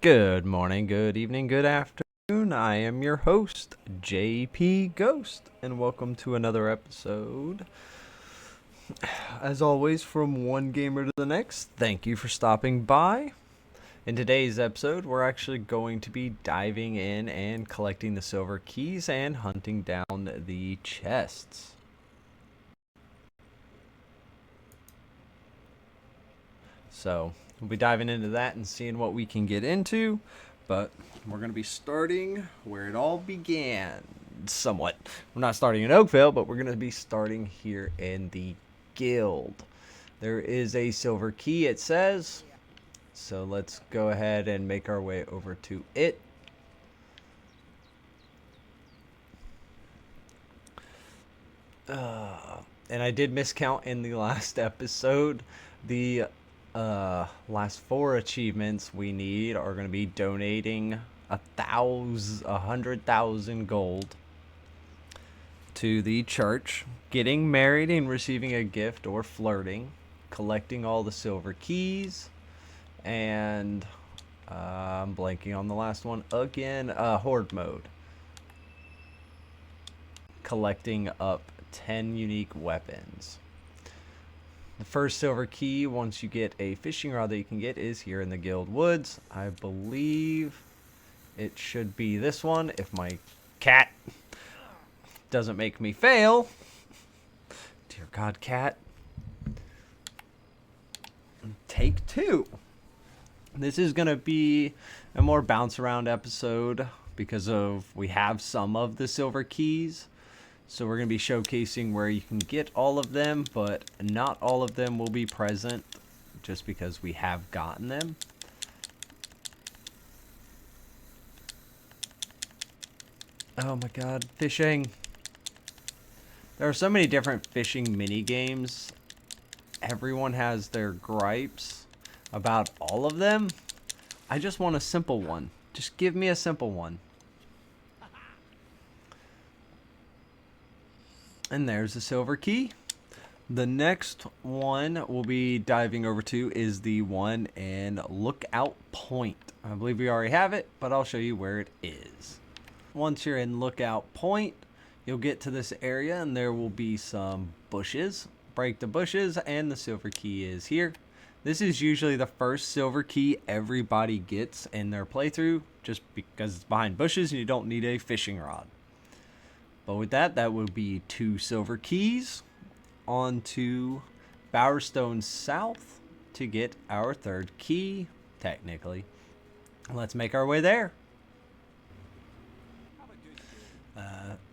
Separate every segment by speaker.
Speaker 1: Good morning, good evening, good afternoon. I am your host, JP Ghost, and welcome to another episode. As always, from one gamer to the next, thank you for stopping by. In today's episode, we're actually going to be diving in and collecting the silver keys and hunting down the chests. So, we'll be diving into that and seeing what we can get into, but we're going to be starting where it all began, somewhat. We're not starting in Oakville, but we're going to be starting here in the guild. There is a silver key, it says, so let's go ahead and make our way over to it. And I did miscount in the last episode. The last 4 achievements we need are going to be donating 100,000 gold to the church, getting married and receiving a gift or flirting, collecting all the silver keys, and I'm blanking on the last one again. Horde mode, collecting up 10 unique weapons. The first silver key, once you get a fishing rod that you can get, is here in the guild woods. I believe it should be this one if my cat doesn't make me fail. Dear God, cat. Take 2. This is going to be a more bounce around episode because we have some of the silver keys. So we're going to be showcasing where you can get all of them, but not all of them will be present just because we have gotten them. Oh my God, fishing. There are so many different fishing mini games. Everyone has their gripes about all of them. I just want a simple one. Just give me a simple one. And there's the silver key. The next one we'll be diving over to is the one in Lookout Point. I believe we already have it, but I'll show you where it is. Once you're in Lookout Point, you'll get to this area and there will be some bushes. Break the bushes and the silver key is here. This is usually the first silver key everybody gets in their playthrough just because it's behind bushes and you don't need a fishing rod. But with that, that will be 2 silver keys on to Bowerstone South to get our 3rd key, technically. Let's make our way there.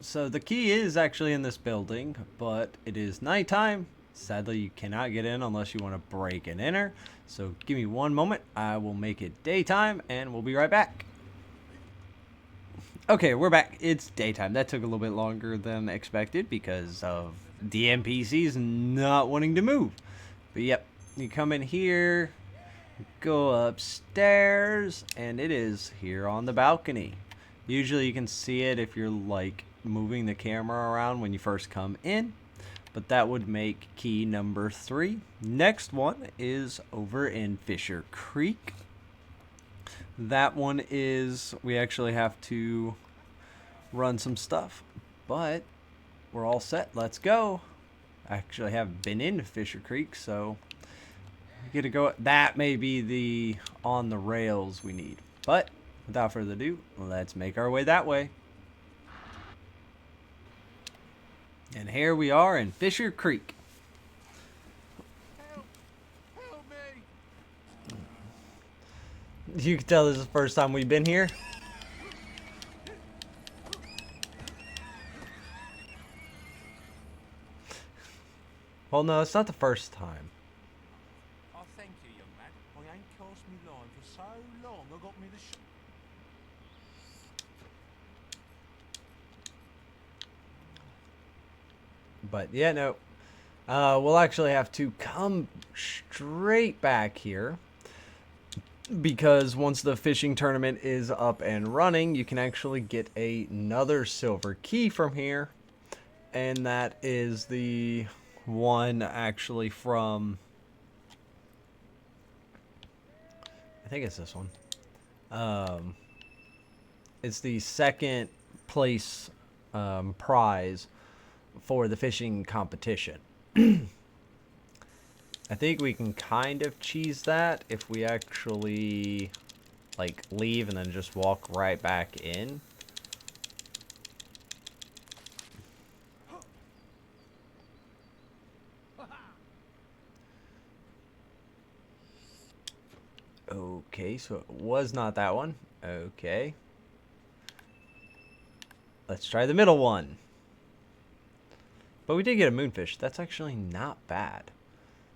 Speaker 1: So the key is actually in this building, but it is nighttime. Sadly, you cannot get in unless you want to break and enter. So give me one moment. I will make it daytime, and we'll be right back. Okay, we're back. It's daytime. That took a little bit longer than expected because of the NPCs not wanting to move. But yep, you come in here, go upstairs, and it is here on the balcony. Usually you can see it if you're like moving the camera around when you first come in, but that would make key number 3. Next one is over in Fisher Creek. That one is, we actually have to run some stuff, but we're all set. Let's go. I actually have been in Fisher Creek, so we get to go. That may be the on the rails we need, but without further ado, let's make our way that way. And here we are in Fisher Creek. You can tell this is the first time we've been here. Well, no, it's not the first time.
Speaker 2: Oh, thank you, young man. I ain't cast me line for so long. I got me the
Speaker 1: But yeah, no. We'll actually have to come straight back here, because once the fishing tournament is up and running, you can actually get another silver key from here, and that is the one actually from, I think it's this one. It's the second place prize for the fishing competition. I think we can kind of cheese that if we actually like leave and then just walk right back in. Okay, so it was not that one. Okay. Let's try the middle one. But we did get a moonfish. That's actually not bad.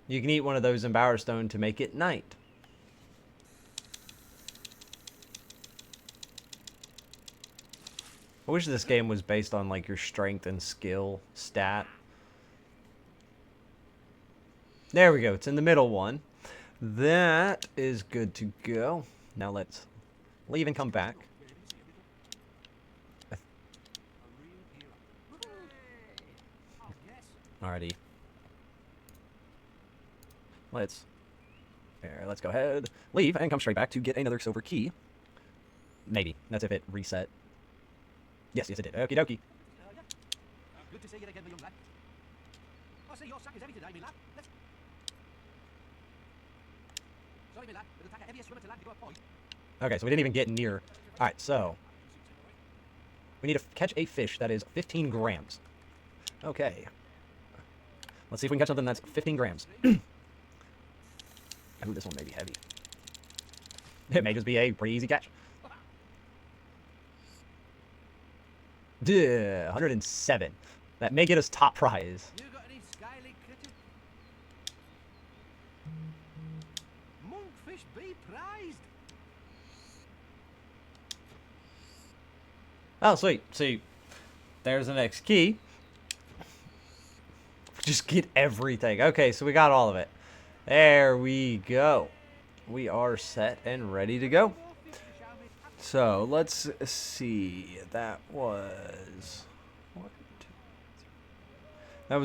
Speaker 1: You can eat one of those in Bowerstone to make it night. I wish this game was based on like your strength and skill stat. There we go. It's in the middle one. That is good to go. Now let's leave and come back. Alrighty. Let's go ahead, leave, and come straight back to get another silver key. Maybe. That's if it reset. Yes, it did. Okie dokie.
Speaker 3: Good to see you again, my young lad. I see your sack is heavy today, my lad. Sorry, my lad, but it'll take a heavier swimmer to land to go a point.
Speaker 1: Okay, so we didn't even get near. Alright, so we need to catch a fish that is 15 grams. Okay. Let's see if we can catch something that's 15 grams. Ooh, this one may be heavy. It may just be a pretty easy catch. 107. That may get us top prize.
Speaker 3: You got any skyly critter? Monkfish be prized.
Speaker 1: Oh, sweet. See, there's the next key. Just get everything. Okay, so we got all of it. There we go. We are set and ready to go. So, let's see. That was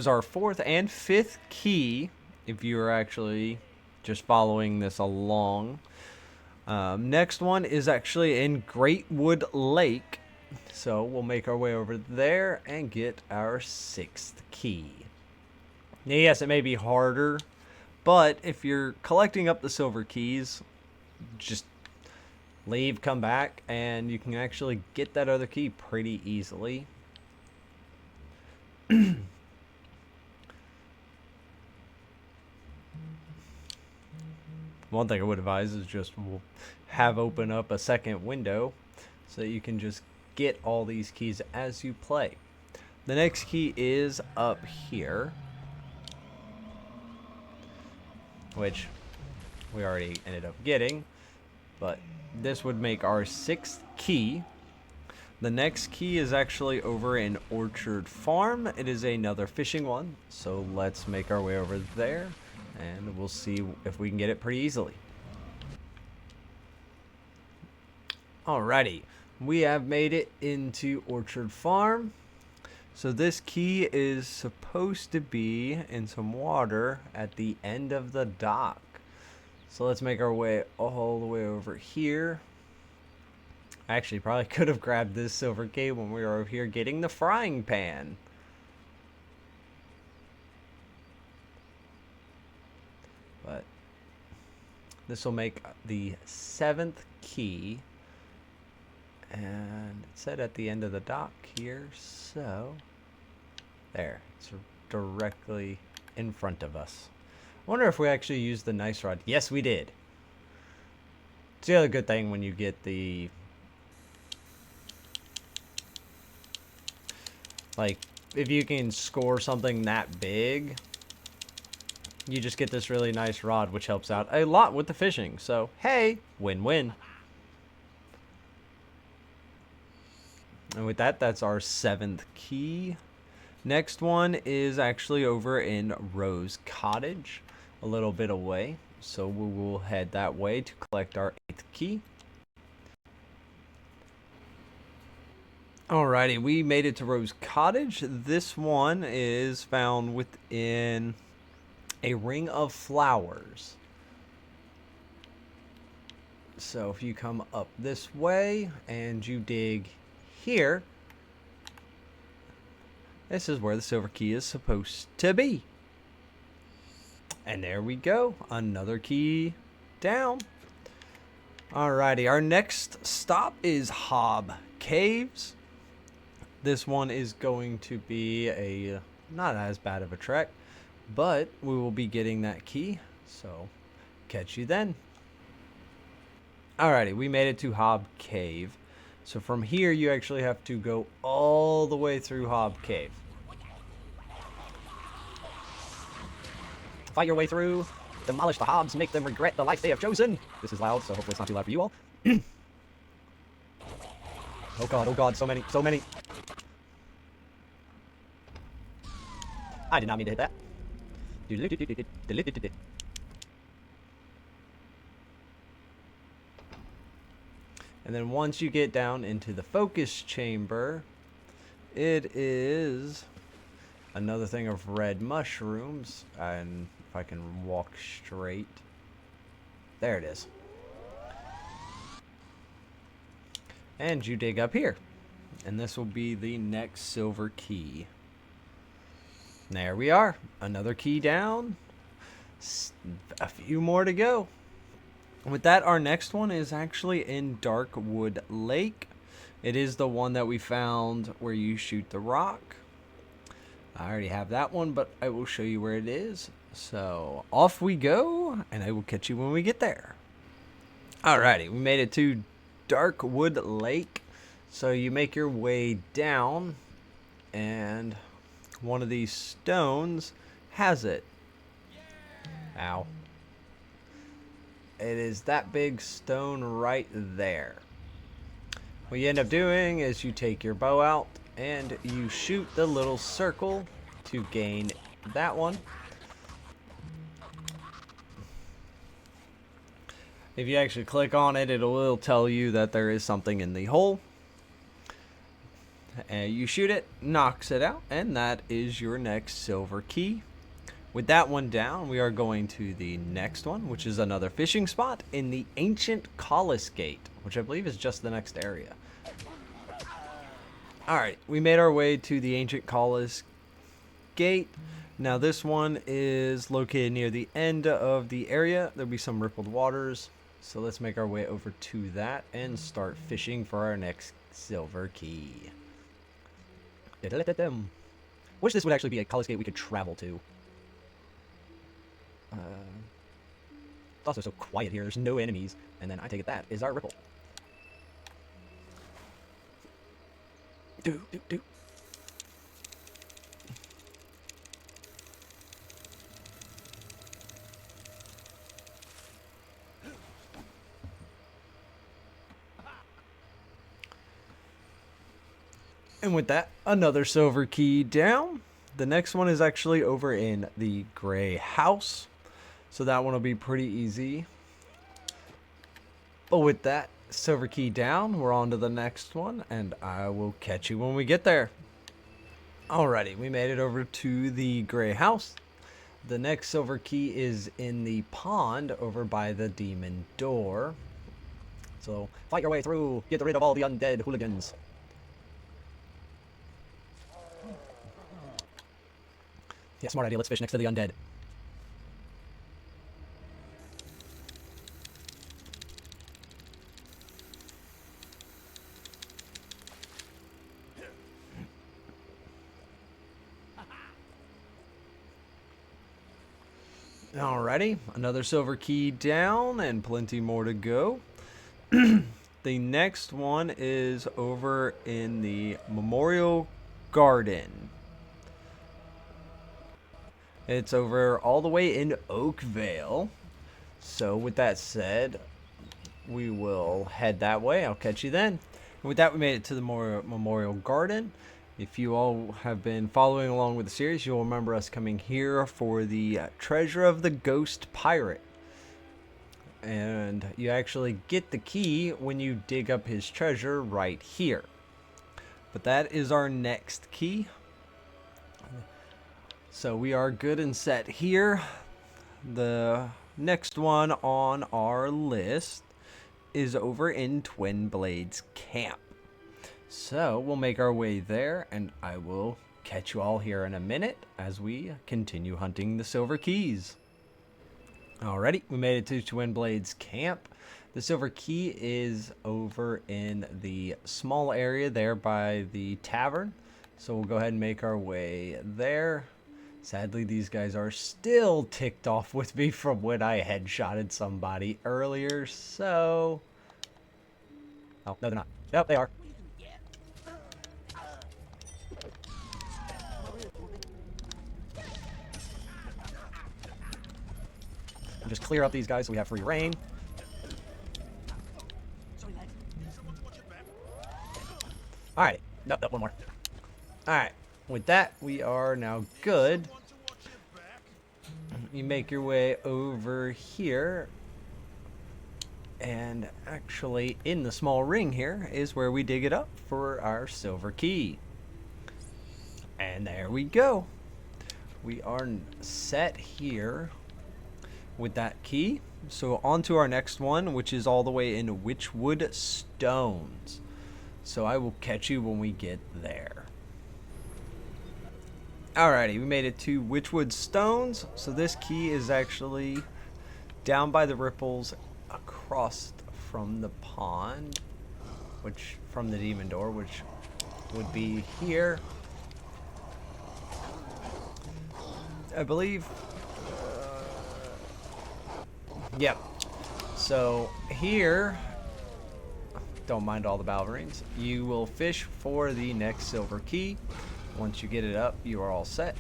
Speaker 1: our fourth and fifth key, if you were actually just following this along. Next one is actually in Greatwood Lake. So, we'll make our way over there and get our sixth key. Now, yes, it may be harder, but if you're collecting up the silver keys, just leave, come back, and you can actually get that other key pretty easily. One thing I would advise is just have open up a second window so that you can just get all these keys as you play. The next key is up here, which we already ended up getting, but this would make our sixth key. The next key is actually over in Orchard Farm. It is another fishing one, so let's make our way over there and we'll see if we can get it pretty easily. Alrighty, we have made it into Orchard Farm. So this key is supposed to be in some water at the end of the dock. So let's make our way all the way over here. I actually probably could have grabbed this silver key when we were over here getting the frying pan. But this will make the seventh key. And it said at the end of the dock here, so there, it's directly in front of us. I wonder if we actually used the nice rod. Yes, we did. It's the other good thing when you get the, like, if you can score something that big, you just get this really nice rod, which helps out a lot with the fishing. So, hey, win-win. And with that, that's our seventh key. Next one is actually over in Rose Cottage, a little bit away. So we will head that way to collect our eighth key. Alrighty, we made it to Rose Cottage. This one is found within a ring of flowers. So if you come up this way and you dig here, this is where the silver key is supposed to be. And there we go, another key down. Alrighty, our next stop is Hobbe Caves. This one is going to be a not as bad of a trek, but we will be getting that key, so catch you then. Alrighty, we made it to Hobbe Cave. So from here, you actually have to go all the way through Hobbe Cave.
Speaker 3: Fight your way through. Demolish the Hobbes, make them regret the life they have chosen. This is loud, so hopefully it's not too loud for you all. Oh god, so many, so many. I did not mean to hit that.
Speaker 1: And then once you get down into the focus chamber, it is another thing of red mushrooms. And if I can walk straight, there it is. And you dig up here, and this will be the next silver key. There we are, another key down, a few more to go. With that, our next one is actually in Greatwood Lake. It is the one that we found where you shoot the rock. I already have that one, but I will show you where it is. So off we go, and I will catch you when we get there. Alrighty, we made it to Greatwood Lake. So you make your way down, and one of these stones has it. Ow. It is that big stone right there. What you end up doing is you take your bow out and you shoot the little circle to gain that one. If you actually click on it, it will tell you that there is something in the hole. And you shoot it, knocks it out, and that is your next silver key. With that one down, we are going to the next one, which is another fishing spot in the ancient Cullis Gate, which I believe is just the next area. Alright, we made our way to the ancient Cullis Gate. Now this one is located near the end of the area. There'll be some rippled waters. So let's make our way over to that and start fishing for our next silver key.
Speaker 3: Wish this would actually be a Cullis Gate we could travel to. It's also so quiet here, there's no enemies. And then I take it that is our ripple. Do.
Speaker 1: And with that, another silver key down. The next one is actually over in the gray house. So that one will be pretty easy. But with that silver key down, we're on to the next one. And I will catch you when we get there. Alrighty, we made it over to the gray house. The next silver key is in the pond over by the demon door.
Speaker 3: So, fight your way through, get rid of all the undead hooligans. Yeah, smart idea, let's fish next to the undead.
Speaker 1: Alrighty, another silver key down and plenty more to go. The next one is over in the Memorial Garden. It's over all the way in Oakvale. So with that said, we will head that way. I'll catch you then. And with that, we made it to the Memorial Garden. If you all have been following along with the series, you'll remember us coming here for the treasure of the ghost pirate. And you actually get the key when you dig up his treasure right here. But that is our next key. So we are good and set here. The next one on our list is over in Twinblade's camp. So we'll make our way there, and I will catch you all here in a minute as we continue hunting the Silver Keys. Alrighty, we made it to Twinblade's camp. The Silver Key is over in the small area there by the tavern. So we'll go ahead and make our way there. Sadly, these guys are still ticked off with me from when I headshotted somebody earlier, so... Oh, no, they're not. Nope, they are. Just clear up these guys so we have free reign. Alright, nope, one more. Alright, with that, we are now good. You make your way over here. And actually, in the small ring here is where we dig it up for our Silver Key. And there we go. We are set here with that key. So on to our next one, which is all the way in Witchwood Stones. So I will catch you when we get there. Alrighty, we made it to Witchwood Stones. So this key is actually down by the ripples across from the pond, which from the demon door, which would be here. I believe. Yep. So here, don't mind all the balverines. You will fish for the next Silver Key. Once you get it up, you are all set.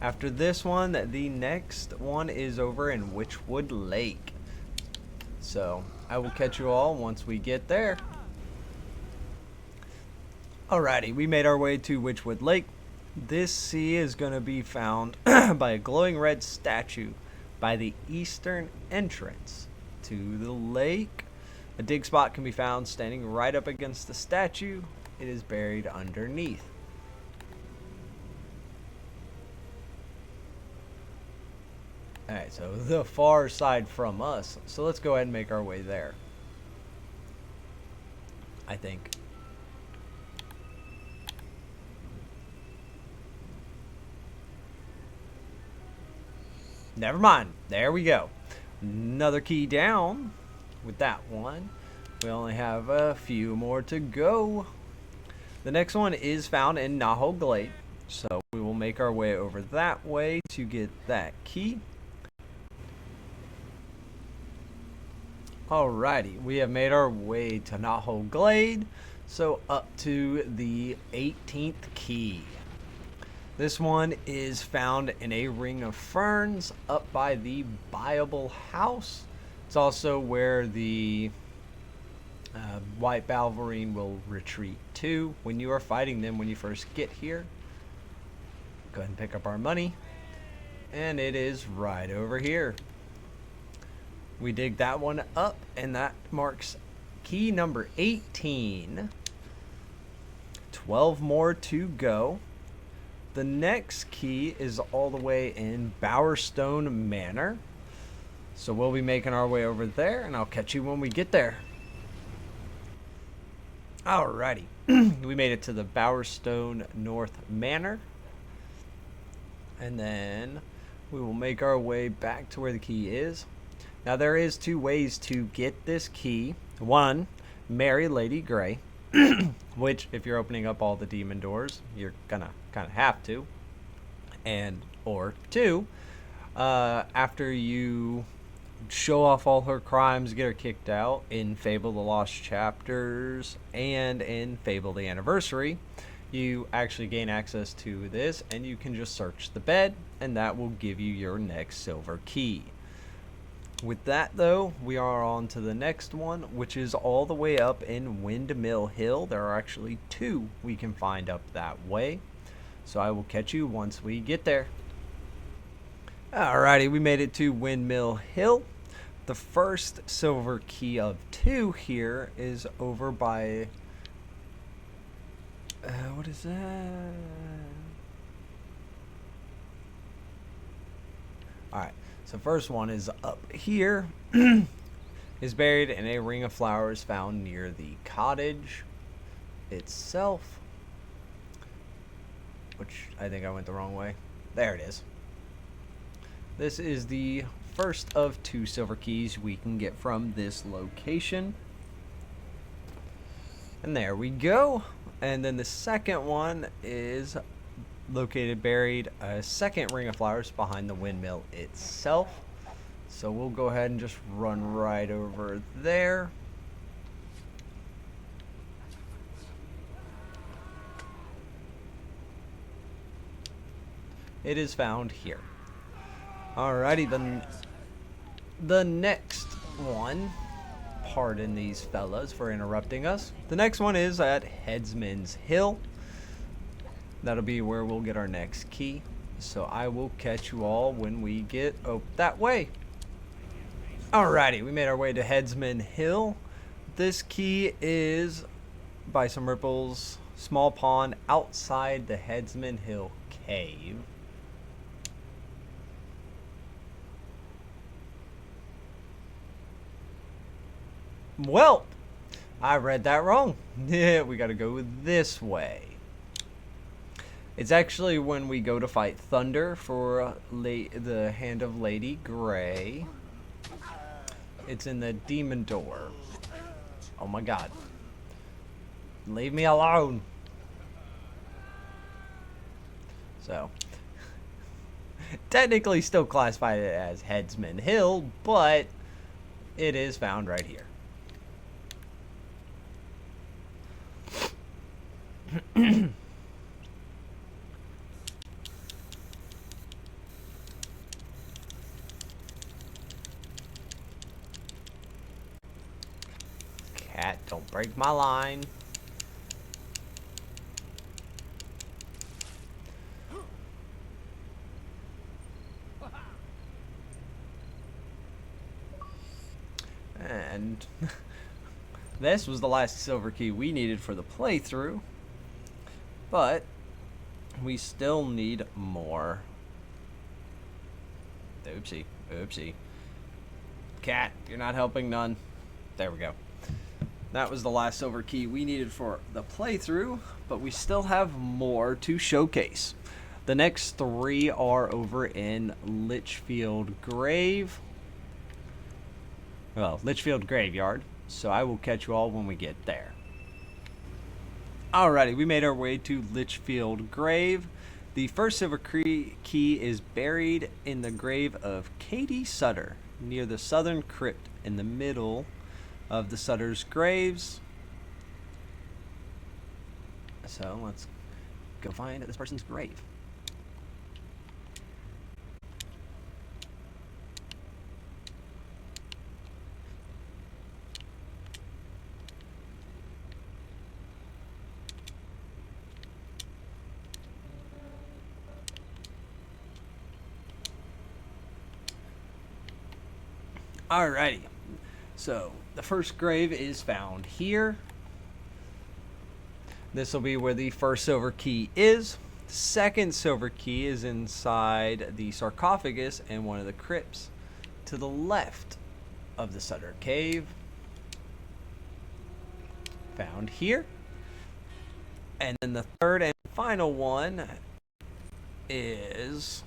Speaker 1: After this one, the next one is over in Witchwood Lake. So I will catch you all once we get there. Alrighty, we made our way to Witchwood Lake. This sea is going to be found by a glowing red statue by the eastern entrance to the lake. A dig spot can be found standing right up against the statue. It is buried underneath. Alright, so the far side from us. So let's go ahead and make our way there. I think. Never mind. There we go. Another key down with that one. We only have a few more to go. The next one is found in Knothole Glade. So we will make our way over that way to get that key. Alrighty, we have made our way to Knothole Glade. So up to the 18th key. This one is found in a ring of ferns up by the Viable House. It's also where the White Balverine will retreat to when you are fighting them when you first get here. Go ahead and pick up our money. And it is right over here. We dig that one up, and that marks key number 18. 12 more to go. The next key is all the way in Bowerstone Manor. So we'll be making our way over there, and I'll catch you when we get there. Alrighty. We made it to the Bowerstone North Manor. And then we will make our way back to where the key is. Now there is two ways to get this key. One, marry Lady Grey. Which, if you're opening up all the demon doors, you're gonna kind of have to. And, or two, after you show off all her crimes, get her kicked out in Fable the Lost Chapters and in Fable the Anniversary, you actually gain access to this, and you can just search the bed, and that will give you your next Silver Key. With that, though, we are on to the next one, which is all the way up in Windmill Hill. There are actually two we can find up that way. So I will catch you once we get there. Alrighty, we made it to Windmill Hill. The first Silver Key of two here is over by... what is that? Alright. So first one is up here. is buried in a ring of flowers found near the cottage itself. Which I think I went the wrong way. There it is. This is the first of 2 silver keys we can get from this location. And there we go. And then the second one is located buried a second ring of flowers behind the windmill itself. So we'll go ahead and just run right over there. It is found here. Alrighty, the next one, pardon these fellas for interrupting us. The next one is at Headsman's Hill. That'll be where we'll get our next key. So I will catch you all when we get that way. Alrighty, we made our way to Headsman Hill. This key is by some ripples, small pond outside the Headsman Hill cave. Well, I read that wrong. Yeah, we gotta go this way. It's actually when we go to fight Thunder for the Hand of Lady Grey. It's in the Demon Door. Oh my god. Leave me alone. So, technically still classified it as Headsman Hill, but it is found right here. Cat, don't break my line. And this was the last silver key we needed for the playthrough. But we still need more. Oopsie, oopsie. Cat, you're not helping none. There we go. That was the last silver key we needed for the playthrough, but we still have more to showcase. The next 3 are over in Lychfield Lychfield Graveyard. So I will catch you all when we get there. Alrighty, we made our way to Lychfield Grave. The first silver key is buried in the grave of Katie Sutter, near the southern crypt in the middle of the Sutter's graves. So let's go find this person's grave. Alrighty, so the first grave is found here. This will be where the first silver key is. The second silver key is inside the sarcophagus in one of the crypts to the left of the Sutter Cave. Found here. And then the third and final one is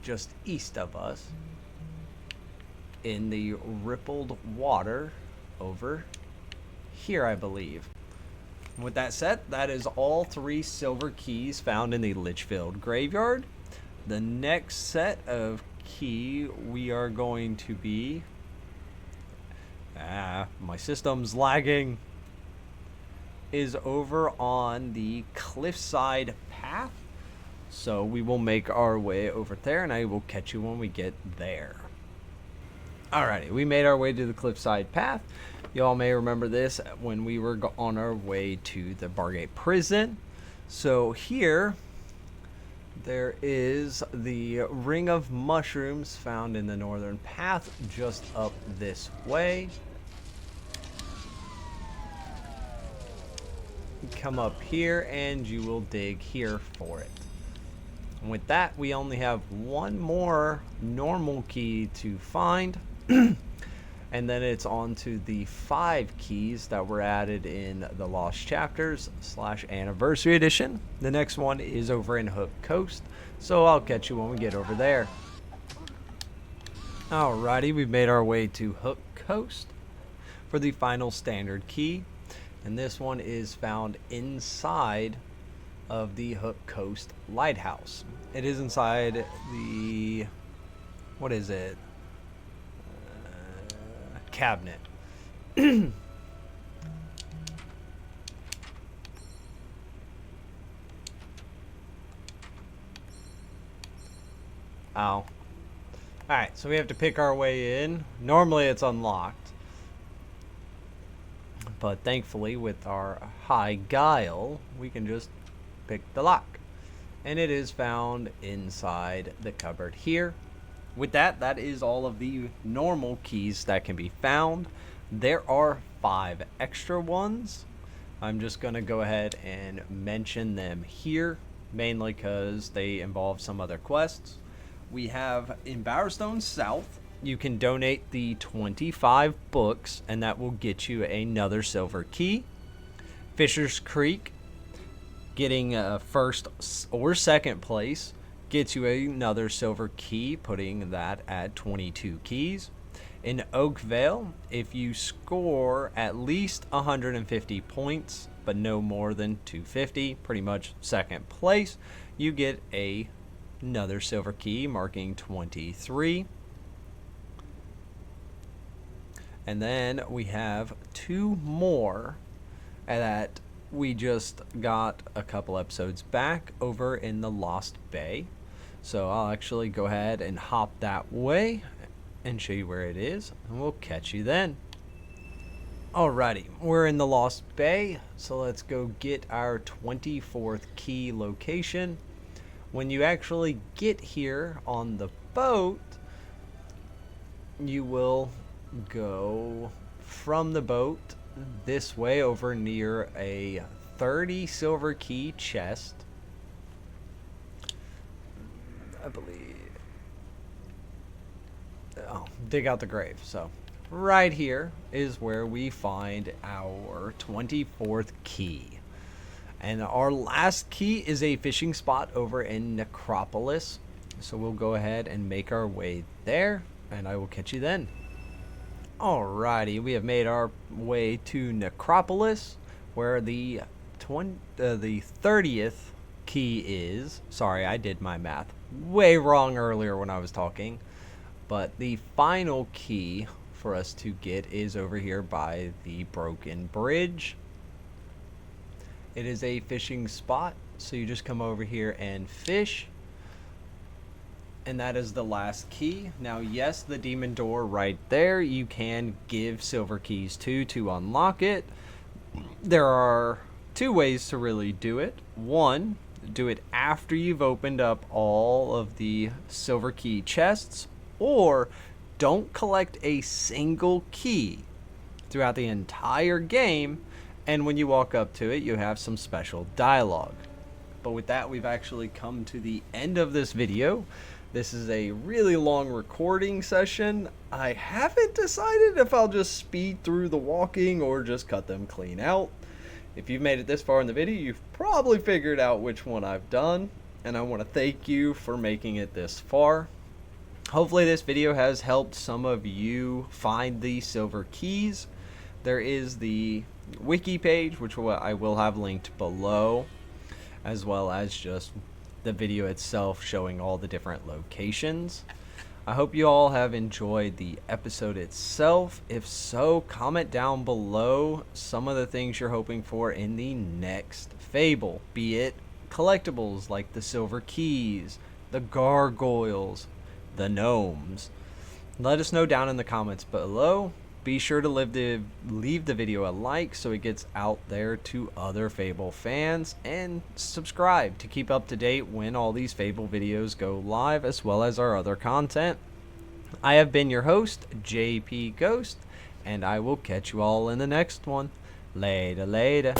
Speaker 1: just east of us, in the rippled water over here, I believe. With that said, that is all 3 silver keys found in the Lychfield Graveyard. The next set of key we are going to be... my system's lagging. Is over on the Cliffside Path. So we will make our way over there, and I will catch you when we get there. Alrighty, we made our way to the Cliffside Path. Y'all may remember this when we were on our way to the Bargate Prison. So here, there is the Ring of Mushrooms found in the Northern Path, just up this way. Come up here and you will dig here for it. And with that, we only have one more normal key to find. And then it's on to the 5 keys that were added in the Lost Chapters / Anniversary Edition. The next one is over in Hobbe Coast, so I'll catch you when we get over there. Alrighty, we've made our way to Hobbe Coast for the final standard key. And this one is found inside of the Hobbe Coast Lighthouse. It is inside the... what is it? Cabinet. Ow. Alright, so we have to pick our way in. Normally it's unlocked, but thankfully with our high guile we can just pick the lock. And it is found inside the cupboard here. With that, that is all of the normal keys that can be found. There are 5 extra ones. I'm just going to go ahead and mention them here, mainly because they involve some other quests. We have in Bowerstone South, you can donate the 25 books, and that will get you another silver key. Fisher's Creek, getting first or second place, gets you another silver key, putting that at 22 keys. In Oakvale, if you score at least 150 points, but no more than 250, pretty much second place, you get another silver key, marking 23. And then we have 2 more that we just got a couple episodes back over in the Lost Bay. So I'll actually go ahead and hop that way and show you where it is, and we'll catch you then. Alrighty, we're in the Lost Bay, so let's go get our 24th key location. When you actually get here on the boat, you will go from the boat this way over near a 30 silver key chest, I believe. Oh, dig out the grave. So right here is where we find our 24th key. And our last key is a fishing spot over in Necropolis. So we'll go ahead and make our way there, and I will catch you then. Alrighty, we have made our way to Necropolis, where the 30th key is. Sorry, I did my math way wrong earlier when I was talking. But the final key for us to get is over here by the broken bridge. It is a fishing spot, so you just come over here and fish. And that is the last key. Now, yes, the demon door right there, you can give silver keys to unlock it. There are 2 ways to really do it. One, do it after you've opened up all of the silver key chests, or don't collect a single key throughout the entire game, and when you walk up to it, you have some special dialogue. But with that, we've actually come to the end of this video. This is a really long recording session. I haven't decided if I'll just speed through the walking or just cut them clean out. If you've made it this far in the video, you've probably figured out which one I've done, and I want to thank you for making it this far. Hopefully this video has helped some of you find the silver keys. There is the wiki page, which I will have linked below, as well as just the video itself showing all the different locations. I hope you all have enjoyed the episode itself. If so, comment down below some of the things you're hoping for in the next Fable, be it collectibles like the silver keys, the gargoyles, the gnomes. Let us know down in the comments below. Be sure to leave the video a like so it gets out there to other Fable fans, and subscribe to keep up to date when all these Fable videos go live, as well as our other content. I have been your host, JP Ghost, and I will catch you all in the next one. Later, later.